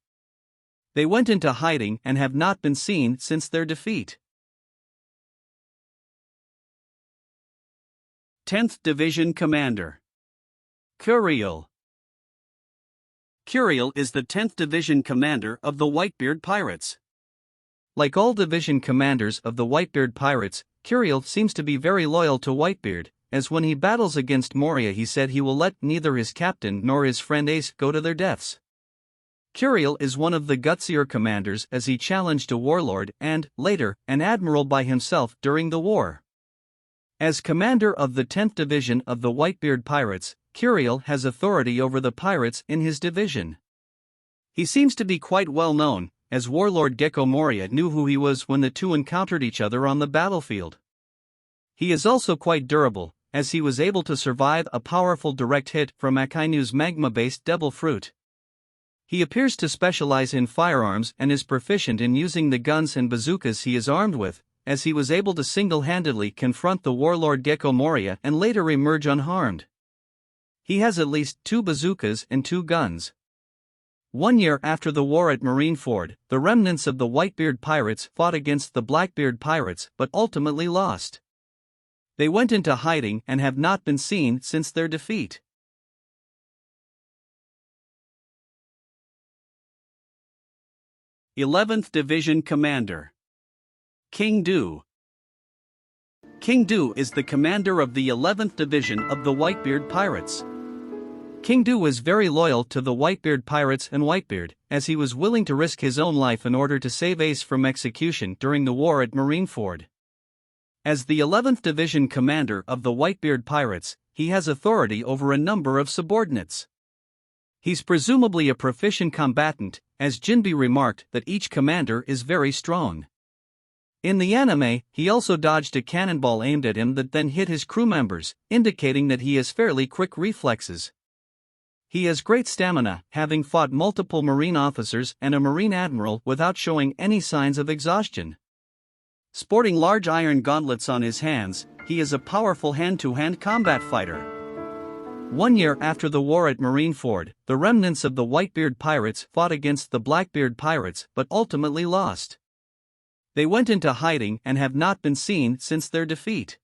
They went into hiding and have not been seen since their defeat. 10th Division Commander Curiel. Curiel is the 10th Division commander of the Whitebeard Pirates. Like all division commanders of the Whitebeard Pirates, Curiel seems to be very loyal to Whitebeard, as when he battles against Moria he said he will let neither his captain nor his friend Ace go to their deaths. Curiel is one of the gutsier commanders as he challenged a warlord and, later, an admiral by himself during the war. As commander of the 10th Division of the Whitebeard Pirates, Curiel has authority over the pirates in his division. He seems to be quite well known, as Warlord Gecko Moria knew who he was when the two encountered each other on the battlefield. He is also quite durable, as he was able to survive a powerful direct hit from Akainu's magma-based Devil Fruit. He appears to specialize in firearms and is proficient in using the guns and bazookas he is armed with, as he was able to single-handedly confront the Warlord Gecko Moria and later emerge unharmed. He has at least 2 bazookas and 2 guns. 1 year after the war at Marineford, the remnants of the Whitebeard Pirates fought against the Blackbeard Pirates but ultimately lost. They went into hiding and have not been seen since their defeat. '11th Division Commander King Du. King Du is the commander of the 11th Division of the Whitebeard Pirates. King Du is very loyal to the Whitebeard Pirates and Whitebeard, as he was willing to risk his own life in order to save Ace from execution during the war at Marineford. As the 11th Division commander of the Whitebeard Pirates, he has authority over a number of subordinates. He's presumably a proficient combatant, as Jinbe remarked that each commander is very strong. In the anime, he also dodged a cannonball aimed at him that then hit his crew members, indicating that he has fairly quick reflexes. He has great stamina, having fought multiple Marine officers and a Marine admiral without showing any signs of exhaustion. Sporting large iron gauntlets on his hands, he is a powerful hand-to-hand combat fighter. 1 year after the war at Marineford, the remnants of the Whitebeard Pirates fought against the Blackbeard Pirates but ultimately lost. They went into hiding and have not been seen since their defeat.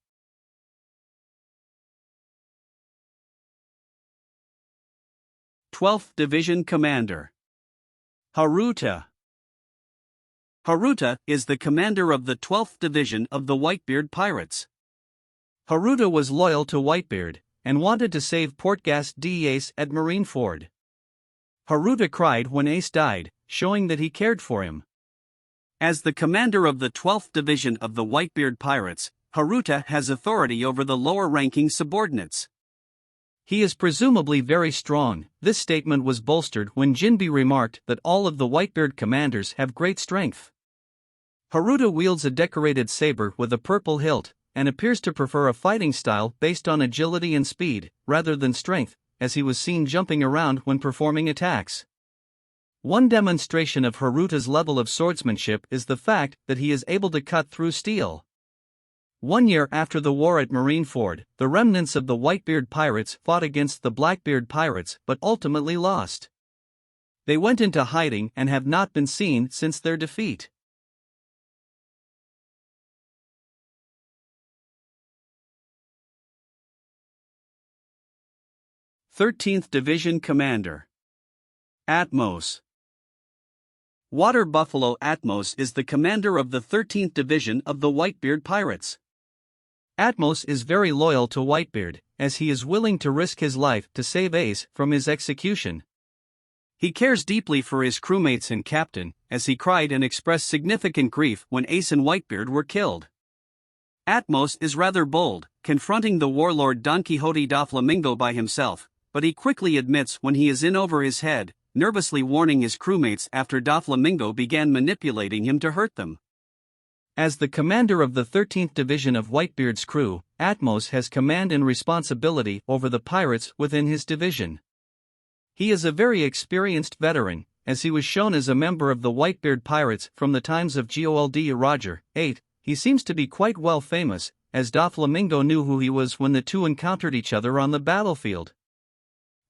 '12th Division Commander Haruta. Haruta is the commander of the 12th Division of the Whitebeard Pirates. Haruta was loyal to Whitebeard, and wanted to save Portgas D. Ace at Marineford. Haruta cried when Ace died, showing that he cared for him. As the commander of the 12th Division of the Whitebeard Pirates, Haruta has authority over the lower-ranking subordinates. He is presumably very strong. This statement was bolstered when Jinbe remarked that all of the Whitebeard commanders have great strength. Haruta wields a decorated saber with a purple hilt, and appears to prefer a fighting style based on agility and speed, rather than strength, as he was seen jumping around when performing attacks. One demonstration of Haruta's level of swordsmanship is the fact that he is able to cut through steel. 1 year after the war at Marineford, the remnants of the Whitebeard Pirates fought against the Blackbeard Pirates but ultimately lost. They went into hiding and have not been seen since their defeat. 13th Division Commander Atmos. Water Buffalo Atmos is the commander of the 13th Division of the Whitebeard Pirates. Atmos is very loyal to Whitebeard, as he is willing to risk his life to save Ace from his execution. He cares deeply for his crewmates and captain, as he cried and expressed significant grief when Ace and Whitebeard were killed. Atmos is rather bold, confronting the warlord Don Quixote da Flamingo by himself, but he quickly admits when he is in over his head, nervously warning his crewmates after da Flamingo began manipulating him to hurt them. As the commander of the 13th Division of Whitebeard's crew, Atmos has command and responsibility over the pirates within his division. He is a very experienced veteran, as he was shown as a member of the Whitebeard Pirates from the times of Gol D. Roger 8. He seems to be quite well famous, as da Flamingo knew who he was when the two encountered each other on the battlefield.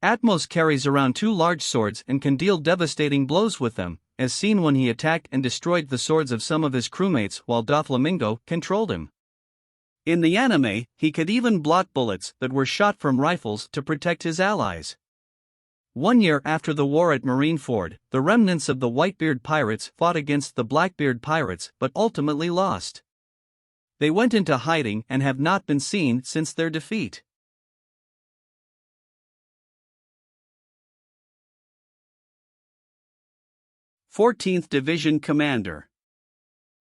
Atmos carries around 2 large swords and can deal devastating blows with them, as seen when he attacked and destroyed the swords of some of his crewmates while da Flamingo controlled him. In the anime, he could even block bullets that were shot from rifles to protect his allies. 1 year after the war at Marineford, the remnants of the Whitebeard Pirates fought against the Blackbeard Pirates but ultimately lost. They went into hiding and have not been seen since their defeat. Fourteenth Division Commander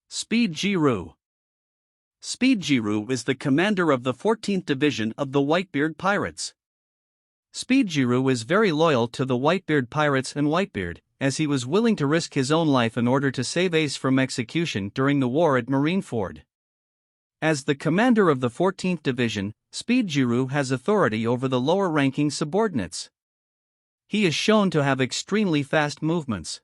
Speed Giroux. Speed Giroux is the commander of the 14th Division of the Whitebeard Pirates. Speed Giroux is very loyal to the Whitebeard Pirates and Whitebeard, as he was willing to risk his own life in order to save Ace from execution during the war at Marineford. As the commander of the 14th Division, Speed Giroux has authority over the lower-ranking subordinates. He is shown to have extremely fast movements.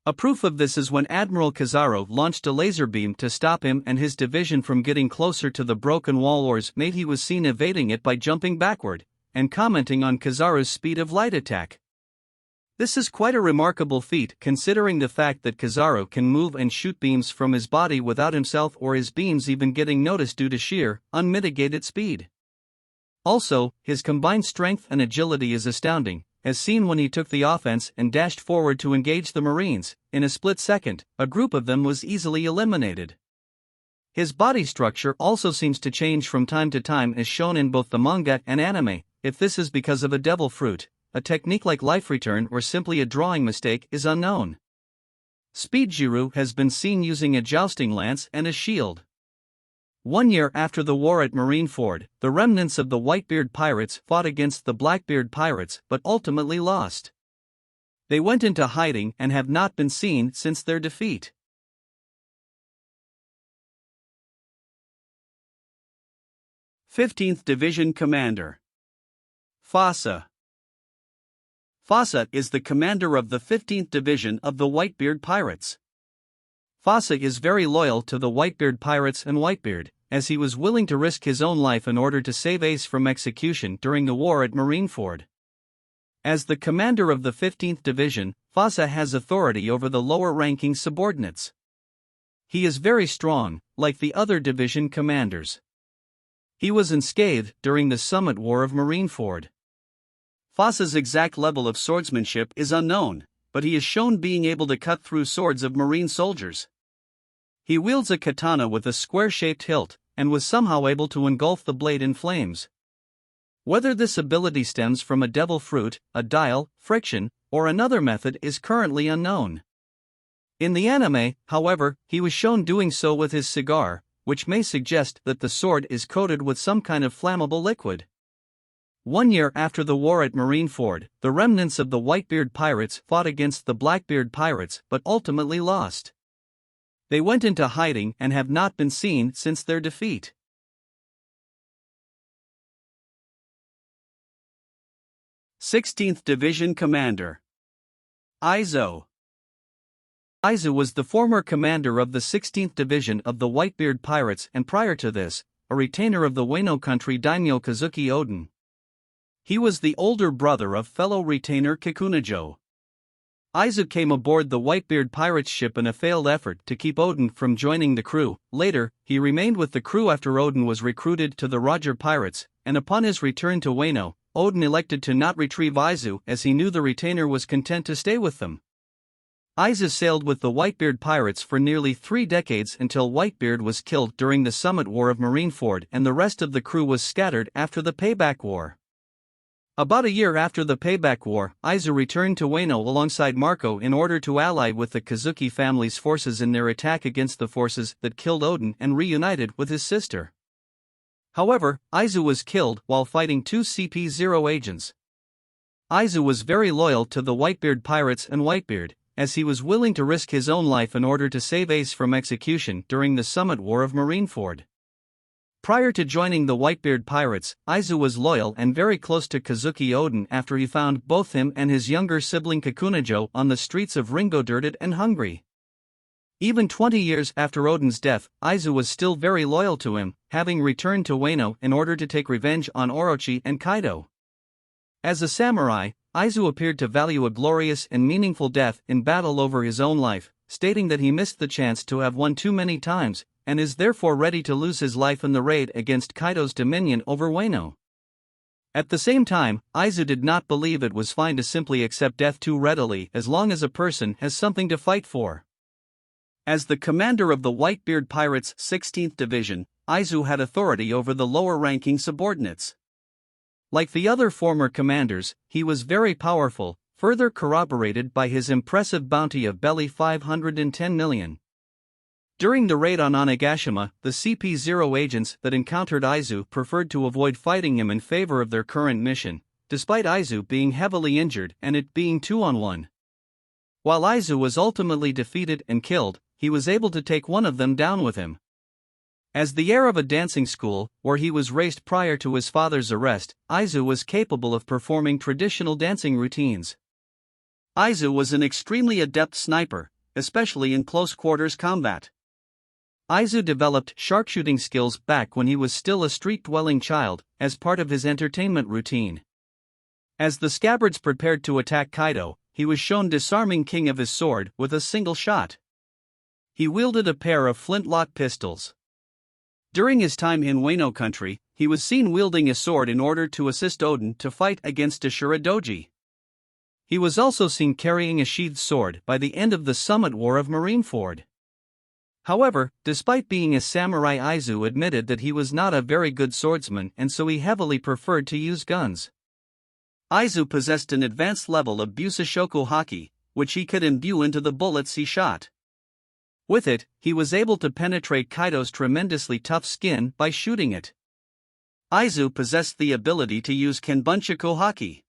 A proof of this is when Admiral Kizaru launched a laser beam to stop him and his division from getting closer to the broken wall oars mate. He was seen evading it by jumping backward, and commenting on Kizaru's speed of light attack. This is quite a remarkable feat considering the fact that Kizaru can move and shoot beams from his body without himself or his beams even getting noticed due to sheer, unmitigated speed. Also, his combined strength and agility is astounding, as seen when he took the offense and dashed forward to engage the Marines. In a split second, a group of them was easily eliminated. His body structure also seems to change from time to time as shown in both the manga and anime. If this is because of a devil fruit, a technique like life return, or simply a drawing mistake is unknown. Speed Giroux has been seen using a jousting lance and a shield. 1 year after the war at Marineford, the remnants of the Whitebeard Pirates fought against the Blackbeard Pirates but ultimately lost. They went into hiding and have not been seen since their defeat. Fifteenth Division Commander Fasa. Fasa is the commander of the 15th Division of the Whitebeard Pirates. Fasa is very loyal to the Whitebeard Pirates and Whitebeard, as he was willing to risk his own life in order to save Ace from execution during the war at Marineford. As the commander of the 15th Division, Fasa has authority over the lower-ranking subordinates. He is very strong, like the other division commanders. He was unscathed during the Summit War of Marineford. Fasa's exact level of swordsmanship is unknown, but he is shown being able to cut through swords of Marine soldiers. He wields a katana with a square-shaped hilt, and was somehow able to engulf the blade in flames. Whether this ability stems from a devil fruit, a dial, friction, or another method is currently unknown. In the anime, however, he was shown doing so with his cigar, which may suggest that the sword is coated with some kind of flammable liquid. 1 year after the war at Marineford, the remnants of the Whitebeard Pirates fought against the Blackbeard Pirates but ultimately lost. They went into hiding and have not been seen since their defeat. Sixteenth Division Commander Izo. Izo was the former commander of the 16th Division of the Whitebeard Pirates and prior to this, a retainer of the Wano country daimyo Kazuki Oden. He was the older brother of fellow retainer Kikunajo. Izo came aboard the Whitebeard Pirates ship in a failed effort to keep Oden from joining the crew. Later, he remained with the crew after Oden was recruited to the Roger Pirates, and upon his return to Wano, Odin elected to not retrieve Aizu as he knew the retainer was content to stay with them. Aizu sailed with the Whitebeard Pirates for nearly 3 decades until Whitebeard was killed during the Summit War of Marineford and the rest of the crew was scattered after the Payback War. About a year after the Payback War, Aizu returned to Wano alongside Marco in order to ally with the Kazuki family's forces in their attack against the forces that killed Odin and reunited with his sister. However, Aizu was killed while fighting 2 CP0 agents. Aizu was very loyal to the Whitebeard Pirates and Whitebeard, as he was willing to risk his own life in order to save Ace from execution during the Summit War of Marineford. Prior to joining the Whitebeard Pirates, Aizu was loyal and very close to Kazuki Odin after he found both him and his younger sibling Kakunajo on the streets of Ringo dirted and hungry. Even 20 years after Odin's death, Aizu was still very loyal to him, having returned to Wano in order to take revenge on Orochi and Kaido. As a samurai, Aizu appeared to value a glorious and meaningful death in battle over his own life, stating that he missed the chance to have won too many times, and is therefore ready to lose his life in the raid against Kaido's dominion over Wano. At the same time, Aizu did not believe it was fine to simply accept death too readily as long as a person has something to fight for. As the commander of the Whitebeard Pirates' 16th Division, Aizu had authority over the lower-ranking subordinates. Like the other former commanders, he was very powerful, further corroborated by his impressive bounty of belly 510 million. During the raid on Onigashima, the CP0 agents that encountered Aizu preferred to avoid fighting him in favor of their current mission, despite Aizu being heavily injured and it being 2-on-1. While Aizu was ultimately defeated and killed, he was able to take one of them down with him. As the heir of a dancing school, where he was raised prior to his father's arrest, Aizu was capable of performing traditional dancing routines. Aizu was an extremely adept sniper, especially in close-quarters combat. Aizu developed sharpshooting skills back when he was still a street-dwelling child, as part of his entertainment routine. As the scabbards prepared to attack Kaido, he was shown disarming King of his sword with a single shot. He wielded a pair of flintlock pistols. During his time in Wano country, he was seen wielding a sword in order to assist Odin to fight against Ashura Doji. He was also seen carrying a sheathed sword by the end of the Summit War of Marineford. However, despite being a samurai, Aizu admitted that he was not a very good swordsman and so he heavily preferred to use guns. Aizu possessed an advanced level of Busashoku Haki, which he could imbue into the bullets he shot. With it, he was able to penetrate Kaido's tremendously tough skin by shooting it. Aizu possessed the ability to use Kenbunchaku Haki.